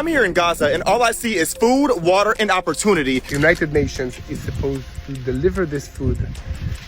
I'm here in Gaza and all I see is food, water, and opportunity. The United Nations is supposed to deliver this food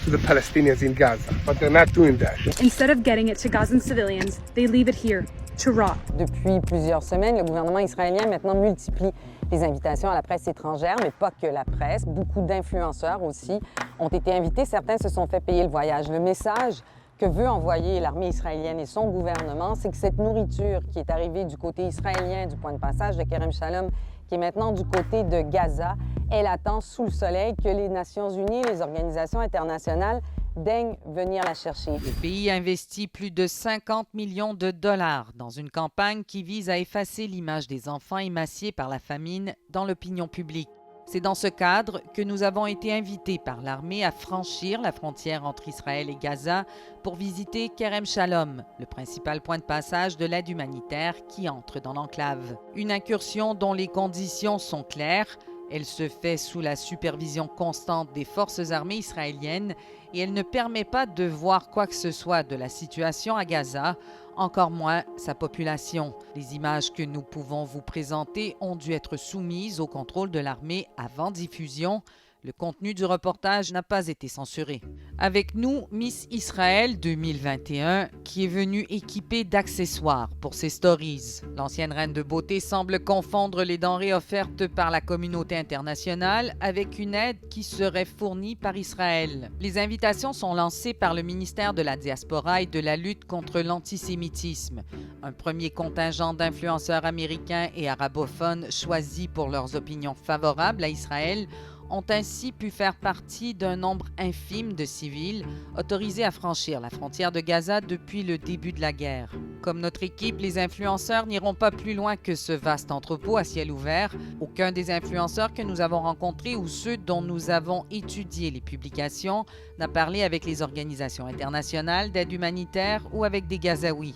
to the Palestinians in Gaza, but they're not doing that. Instead of getting it to Gazan civilians, they leave it here to rot. Depuis plusieurs semaines, le gouvernement israélien maintenant multiplie les invitations à la presse étrangère, mais pas que la presse. Beaucoup d'influenceurs aussi ont été invités. Certains se sont fait payer le voyage. Le message que veut envoyer l'armée israélienne et son gouvernement, c'est que cette nourriture qui est arrivée du côté israélien, du point de passage de Kerem Shalom, qui est maintenant du côté de Gaza, elle attend sous le soleil que les Nations unies et les organisations internationales daignent venir la chercher. Le pays investit plus de 50 millions de dollars dans une campagne qui vise à effacer l'image des enfants émaciés par la famine dans l'opinion publique. C'est dans ce cadre que nous avons été invités par l'armée à franchir la frontière entre Israël et Gaza pour visiter Kerem Shalom, le principal point de passage de l'aide humanitaire qui entre dans l'enclave. Une incursion dont les conditions sont claires. Elle se fait sous la supervision constante des forces armées israéliennes et elle ne permet pas de voir quoi que ce soit de la situation à Gaza, encore moins sa population. Les images que nous pouvons vous présenter ont dû être soumises au contrôle de l'armée avant diffusion. Le contenu du reportage n'a pas été censuré. Avec nous, Miss Israël 2021, qui est venue équipée d'accessoires pour ses stories. L'ancienne reine de beauté semble confondre les denrées offertes par la communauté internationale avec une aide qui serait fournie par Israël. Les invitations sont lancées par le ministère de la Diaspora et de la lutte contre l'antisémitisme. Un premier contingent d'influenceurs américains et arabophones choisis pour leurs opinions favorables à Israël ont ainsi pu faire partie d'un nombre infime de civils autorisés à franchir la frontière de Gaza depuis le début de la guerre. Comme notre équipe, les influenceurs n'iront pas plus loin que ce vaste entrepôt à ciel ouvert. Aucun des influenceurs que nous avons rencontrés ou ceux dont nous avons étudié les publications n'a parlé avec les organisations internationales d'aide humanitaire ou avec des Gazaouis.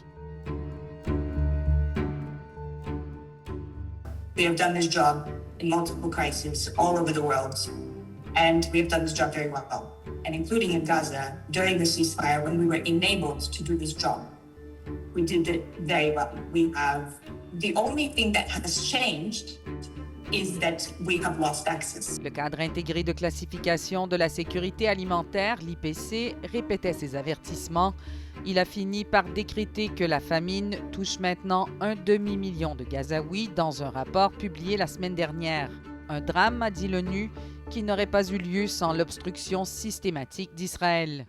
We have done this job in multiple crises all over the world, and we have done this job very well, and including in Gaza, during the ceasefire, when we were enabled to do this job. We did it very well. The only thing that has changed is that we have lost access. Le cadre intégré de classification de la sécurité alimentaire, l'IPC, répétait ses avertissements. Il a fini par décréter que la famine touche maintenant 1,5 million de Gazaouis dans un rapport publié la semaine dernière. Un drame, a dit l'ONU, qui n'aurait pas eu lieu sans l'obstruction systématique d'Israël.